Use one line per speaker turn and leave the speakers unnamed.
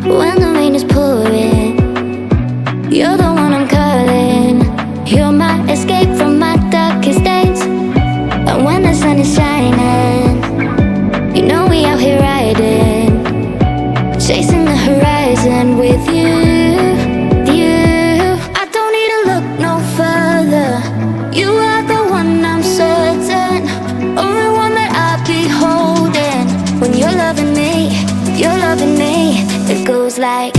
when the rain is pouring. You're the one I'm calling. You're my escape from my darkest days. And when the sun is shining, you know we out here riding, chasing the horizon with you. I don't need to look no further. You are the one I'm certain, only one that I'll be holding. When you're loving me, it goes like